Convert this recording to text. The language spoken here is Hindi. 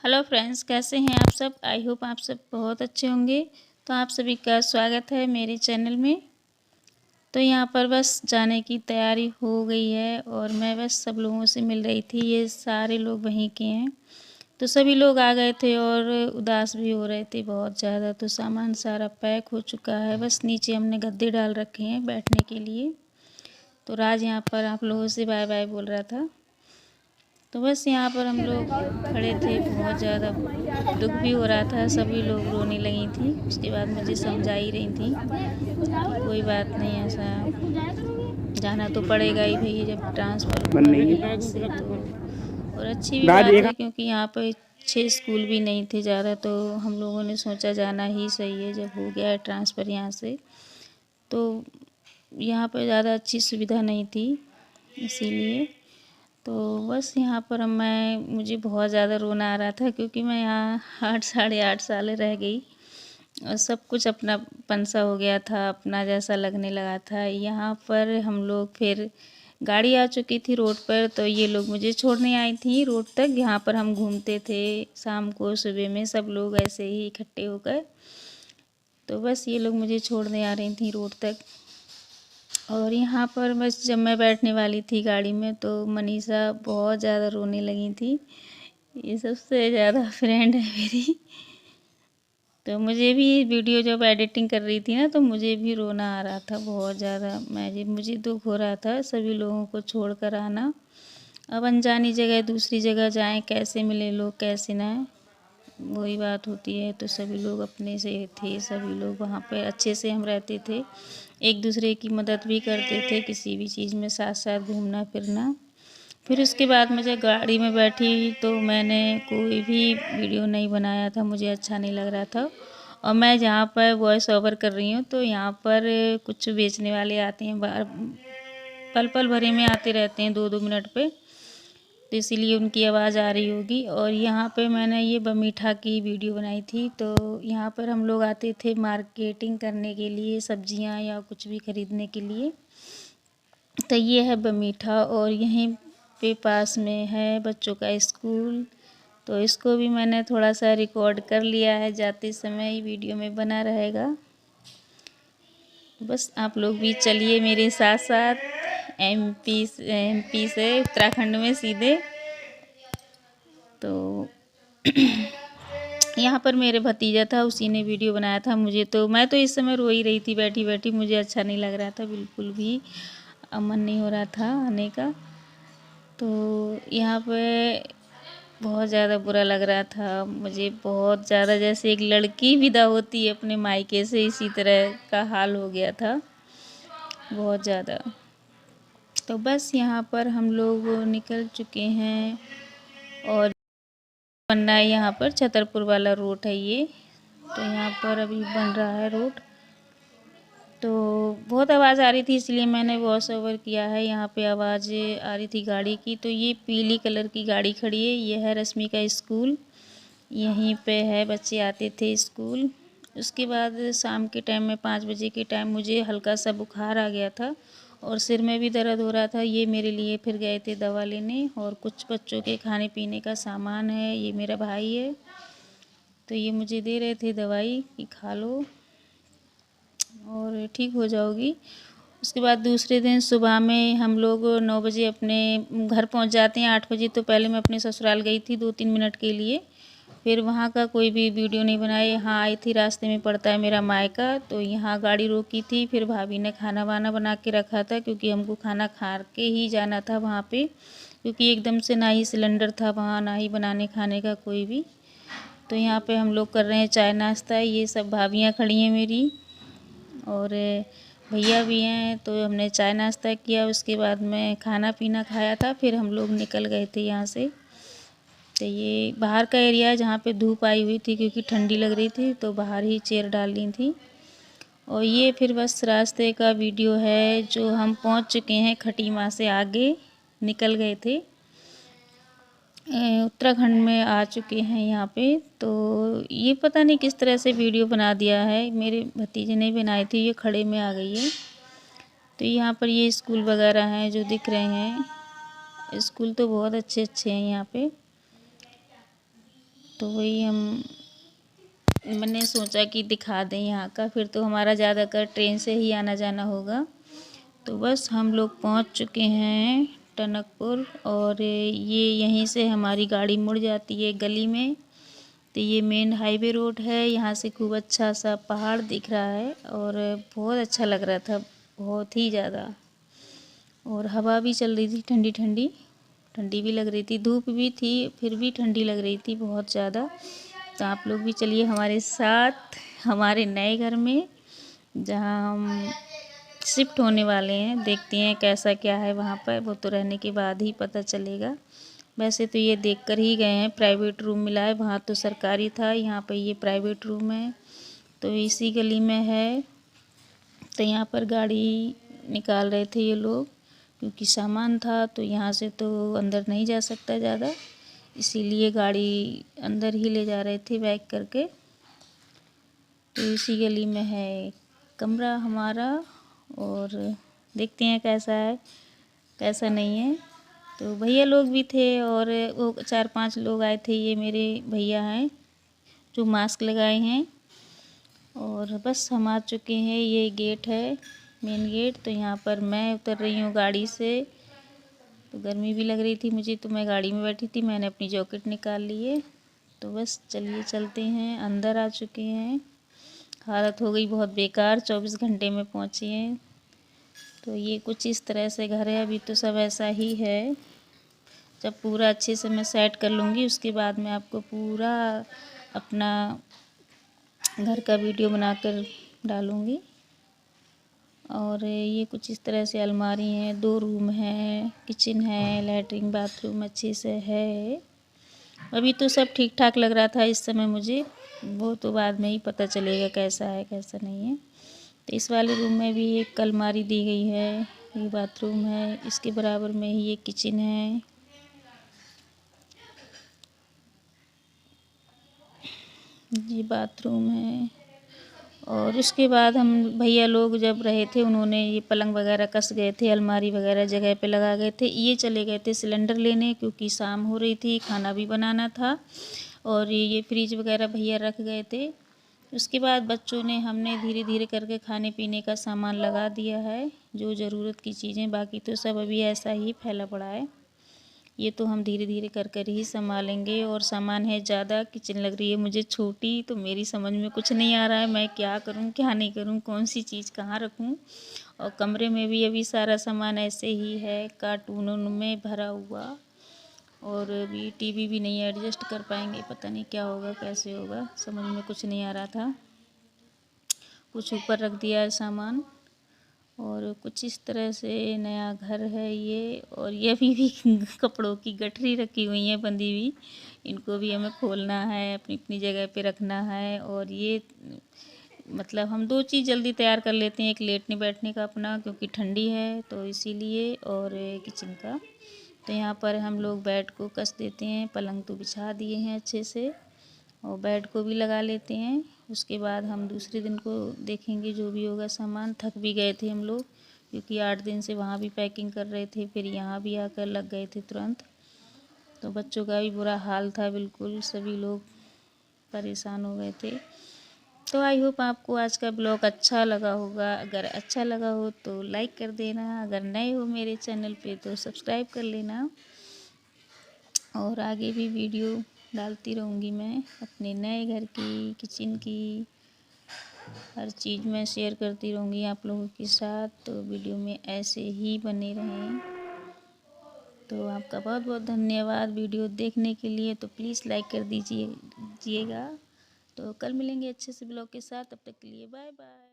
हेलो फ्रेंड्स, कैसे हैं आप सब। आई होप आप सब बहुत अच्छे होंगे। तो आप सभी का स्वागत है मेरे चैनल में। तो यहाँ पर बस जाने की तैयारी हो गई है और मैं बस सब लोगों से मिल रही थी। ये सारे लोग वहीं के हैं, तो सभी लोग आ गए थे और उदास भी हो रहे थे बहुत ज़्यादा। तो सामान सारा पैक हो चुका है, बस नीचे हमने गद्दे डाल रखे हैं बैठने के लिए। तो राज यहाँ पर आप लोगों से बाय बाय बोल रहा था। तो बस यहाँ पर हम लोग खड़े थे, बहुत ज़्यादा दुख भी हो रहा था, सभी लोग रोने लगी थी। उसके बाद मुझे समझा ही रही थी कि कोई बात नहीं, ऐसा जाना तो पड़ेगा ही भैया, जब ट्रांसफ़र हुआ है यहाँ से तो। और अच्छी भी बात है क्योंकि यहाँ पर अच्छे स्कूल भी नहीं थे ज़्यादा, तो हम लोगों ने सोचा जाना ही सही है। जब हो गया है ट्रांसफ़र यहाँ से, तो यहाँ पर ज़्यादा अच्छी सुविधा नहीं थी, इसीलिए। तो बस यहाँ पर मुझे बहुत ज़्यादा रोना आ रहा था क्योंकि मैं यहाँ 8 साढ़े 8 साल रह गई और सब कुछ अपनापन सा हो गया था, अपना जैसा लगने लगा था। यहाँ पर हम लोग फिर गाड़ी आ चुकी थी रोड पर, तो ये लोग मुझे छोड़ने आई थी रोड तक। यहाँ पर हम घूमते थे शाम को, सुबह में सब लोग ऐसे ही इकट्ठे होकर। तो बस ये लोग मुझे छोड़ने आ रही थी रोड तक। और यहाँ पर बस जब मैं बैठने वाली थी गाड़ी में, तो मनीषा बहुत ज़्यादा रोने लगी थी। ये सबसे ज़्यादा फ्रेंड है मेरी। तो मुझे भी वीडियो जब एडिटिंग कर रही थी ना, तो मुझे भी रोना आ रहा था बहुत ज़्यादा। मुझे दुख हो रहा था सभी लोगों को छोड़कर आना। अब अनजानी जगह दूसरी जगह जाएं, कैसे मिले लोग कैसे ना, वही बात होती है। तो सभी लोग अपने से थे, सभी लोग वहाँ पे अच्छे से हम रहते थे, एक दूसरे की मदद भी करते थे, किसी भी चीज़ में साथ साथ घूमना फिरना। फिर उसके बाद मैं जब गाड़ी में बैठी तो मैंने कोई भी वीडियो नहीं बनाया था, मुझे अच्छा नहीं लग रहा था। और मैं जहाँ पर वॉइस ओवर कर रही हूँ, तो यहाँ पर कुछ बेचने वाले आते हैं बाहर, पल पल भरे में आते रहते हैं 2-2 मिनट पे, तो इसीलिए उनकी आवाज़ आ रही होगी। और यहाँ पे मैंने ये बमीठा की वीडियो बनाई थी। तो यहाँ पर हम लोग आते थे मार्केटिंग करने के लिए, सब्जियाँ या कुछ भी ख़रीदने के लिए। तो ये है बमीठा और यहीं पे पास में है बच्चों का स्कूल। तो इसको भी मैंने थोड़ा सा रिकॉर्ड कर लिया है, जाते समय वीडियो में बना रहेगा। बस आप लोग भी चलिए मेरे साथ साथ एमपी से उत्तराखंड में सीधे। तो यहाँ पर मेरे भतीजा था, उसी ने वीडियो बनाया था। मैं तो इस समय रो ही रही थी बैठी बैठी, मुझे अच्छा नहीं लग रहा था, बिल्कुल भी मन नहीं हो रहा था आने का। तो यहाँ पे बहुत ज़्यादा बुरा लग रहा था मुझे, बहुत ज़्यादा, जैसे एक लड़की विदा होती है अपने मायके से, इसी तरह का हाल हो गया था बहुत ज़्यादा। तो बस यहाँ पर हम लोग निकल चुके हैं और बनना है यहाँ पर, छतरपुर वाला रोड है ये। तो यहाँ पर अभी बन रहा है रोड। तो बहुत आवाज़ आ रही थी, इसलिए मैंने वॉइस ओवर किया है। यहाँ पे आवाज़ आ रही थी गाड़ी की। तो ये पीली कलर की गाड़ी खड़ी है, ये है रश्मि का स्कूल, यहीं पे है, बच्चे आते थे स्कूल। उसके बाद शाम के टाइम में 5 बजे के टाइम मुझे हल्का सा बुखार आ गया था और सिर में भी दर्द हो रहा था। ये मेरे लिए फिर गए थे दवा लेने, और कुछ बच्चों के खाने पीने का सामान है, ये मेरा भाई है, तो ये मुझे दे रहे थे दवाई कि खा लो और ठीक हो जाओगी। उसके बाद दूसरे दिन सुबह में हम लोग 9 बजे अपने घर पहुंच जाते हैं, 8 बजे। तो पहले मैं अपने ससुराल गई थी 2-3 मिनट के लिए, फिर वहाँ का कोई भी वीडियो नहीं बनाया। यहाँ आई थी, रास्ते में पड़ता है मेरा मायका, तो यहाँ गाड़ी रोकी थी। फिर भाभी ने खाना वाना बना के रखा था, क्योंकि हमको खाना खा के ही जाना था वहाँ पे, क्योंकि एकदम से ना ही सिलेंडर था वहाँ, ना ही बनाने खाने का कोई भी। तो यहाँ पे हम लोग कर रहे हैं चाय नाश्ता। ये सब भाभियाँ खड़ी हैं मेरी और भैया भी हैं। तो हमने चाय नाश्ता किया, उसके बाद में खाना पीना खाया था, फिर हम लोग निकल गए थे यहाँ से। तो ये बाहर का एरिया है जहाँ पे धूप आई हुई थी, क्योंकि ठंडी लग रही थी, तो बाहर ही चेयर डाल दी थी। और ये फिर बस रास्ते का वीडियो है, जो हम पहुँच चुके हैं खटीमा से आगे निकल गए थे, उत्तराखंड में आ चुके हैं यहाँ पे। तो ये पता नहीं किस तरह से वीडियो बना दिया है, मेरे भतीजे ने बनाई थी, ये खड़े में आ गई है। तो यहाँ पर ये स्कूल वगैरह हैं जो दिख रहे हैं, स्कूल तो बहुत अच्छे अच्छे हैं यहाँ पे। तो वही मैंने सोचा कि दिखा दें यहाँ का, फिर तो हमारा ज़्यादातर ट्रेन से ही आना जाना होगा। तो बस हम लोग पहुँच चुके हैं टनकपुर, और ये यहीं से हमारी गाड़ी मुड़ जाती है गली में। तो ये मेन हाईवे रोड है, यहाँ से खूब अच्छा सा पहाड़ दिख रहा है और बहुत अच्छा लग रहा था, बहुत ही ज़्यादा। और हवा भी चल रही थी, ठंडी ठंडी, ठंडी भी लग रही थी, धूप भी थी, फिर भी ठंडी लग रही थी बहुत ज़्यादा। तो आप लोग भी चलिए हमारे साथ हमारे नए घर में, जहाँ हम शिफ्ट होने वाले हैं। देखते हैं कैसा क्या है वहाँ पर, वो तो रहने के बाद ही पता चलेगा। वैसे तो ये देखकर ही गए हैं, प्राइवेट रूम मिला है, वहाँ तो सरकारी था, यहाँ पर ये प्राइवेट रूम है। तो इसी गली में है। तो यहाँ पर गाड़ी निकाल रहे थे ये लोग, क्योंकि सामान था तो यहाँ से तो अंदर नहीं जा सकता ज़्यादा, इसीलिए गाड़ी अंदर ही ले जा रहे थे बैक करके। तो इसी गली में है कमरा हमारा, और देखते हैं कैसा है कैसा नहीं है। तो भैया लोग भी थे, और वो 4-5 लोग आए थे, ये मेरे भैया हैं जो मास्क लगाए हैं। और बस हम आ चुके हैं, ये गेट है मेन गेट। तो यहाँ पर मैं उतर रही हूँ गाड़ी से, तो गर्मी भी लग रही थी मुझे, तो मैं गाड़ी में बैठी थी, मैंने अपनी जैकेट निकाल ली है। तो बस चलिए चलते हैं, अंदर आ चुके हैं। हालत हो गई बहुत बेकार, 24 घंटे में पहुँचे हैं। तो ये कुछ इस तरह से घर है, अभी तो सब ऐसा ही है। जब पूरा अच्छे से मैं सेट कर लूँगी उसके बाद मैं आपको पूरा अपना घर का वीडियो बनाकर डालूँगी। और ये कुछ इस तरह से अलमारी है, 2 रूम है, किचन है, लैट्रिन बाथरूम अच्छे से है। अभी तो सब ठीक ठाक लग रहा था इस समय मुझे, वो तो बाद में ही पता चलेगा कैसा है कैसा नहीं है। तो इस वाले रूम में भी एक अलमारी दी गई है, ये बाथरूम है, इसके बराबर में ही ये किचन है। ये बाथरूम है। और उसके बाद हम भैया लोग जब रहे थे, उन्होंने ये पलंग वगैरह कस गए थे, अलमारी वगैरह जगह पे लगा गए थे। ये चले गए थे सिलेंडर लेने, क्योंकि शाम हो रही थी, खाना भी बनाना था। और ये फ्रिज वगैरह भैया रख गए थे। उसके बाद बच्चों ने हमने धीरे धीरे करके खाने पीने का सामान लगा दिया है, जो ज़रूरत की चीज़ें, बाकी तो सब अभी ऐसा ही फैला पड़ा है। ये तो हम धीरे धीरे कर कर ही संभालेंगे। और सामान है ज़्यादा, किचन लग रही है मुझे छोटी, तो मेरी समझ में कुछ नहीं आ रहा है मैं क्या करूं क्या नहीं करूं, कौन सी चीज़ कहाँ रखूं। और कमरे में भी अभी सारा सामान ऐसे ही है, कार्टूनों में भरा हुआ। और अभी टीवी भी नहीं एडजस्ट कर पाएंगे, पता नहीं क्या होगा कैसे होगा, समझ में कुछ नहीं आ रहा था। कुछ ऊपर रख दिया है सामान। और कुछ इस तरह से नया घर है ये। और ये अभी भी कपड़ों की गठरी रखी हुई है बंधी हुई, इनको भी हमें खोलना है, अपनी अपनी जगह पे रखना है। और ये मतलब हम 2 चीज़ जल्दी तैयार कर लेते हैं, एक लेटने बैठने का अपना, क्योंकि ठंडी है तो इसीलिए, और किचन का। तो यहाँ पर हम लोग बेड को कस देते हैं, पलंग तो बिछा दिए हैं अच्छे से, और बेड को भी लगा लेते हैं। उसके बाद हम दूसरे दिन को देखेंगे जो भी होगा सामान। थक भी गए थे हम लोग, क्योंकि 8 दिन से वहाँ भी पैकिंग कर रहे थे, फिर यहाँ भी आकर लग गए थे तुरंत। तो बच्चों का भी बुरा हाल था, बिल्कुल सभी लोग परेशान हो गए थे। तो आई होप आपको आज का ब्लॉग अच्छा लगा होगा। अगर अच्छा लगा हो तो लाइक कर देना, अगर नए हो मेरे चैनल पे तो सब्सक्राइब कर लेना। और आगे भी वीडियो डालती रहूँगी मैं अपने नए घर की, किचन की, हर चीज़ मैं शेयर करती रहूँगी आप लोगों के साथ। तो वीडियो में ऐसे ही बने रहें। तो आपका बहुत बहुत धन्यवाद वीडियो देखने के लिए। तो प्लीज़ लाइक कर दीजिएगा। तो कल मिलेंगे अच्छे से ब्लॉग के साथ, तब तक के लिए बाय बाय।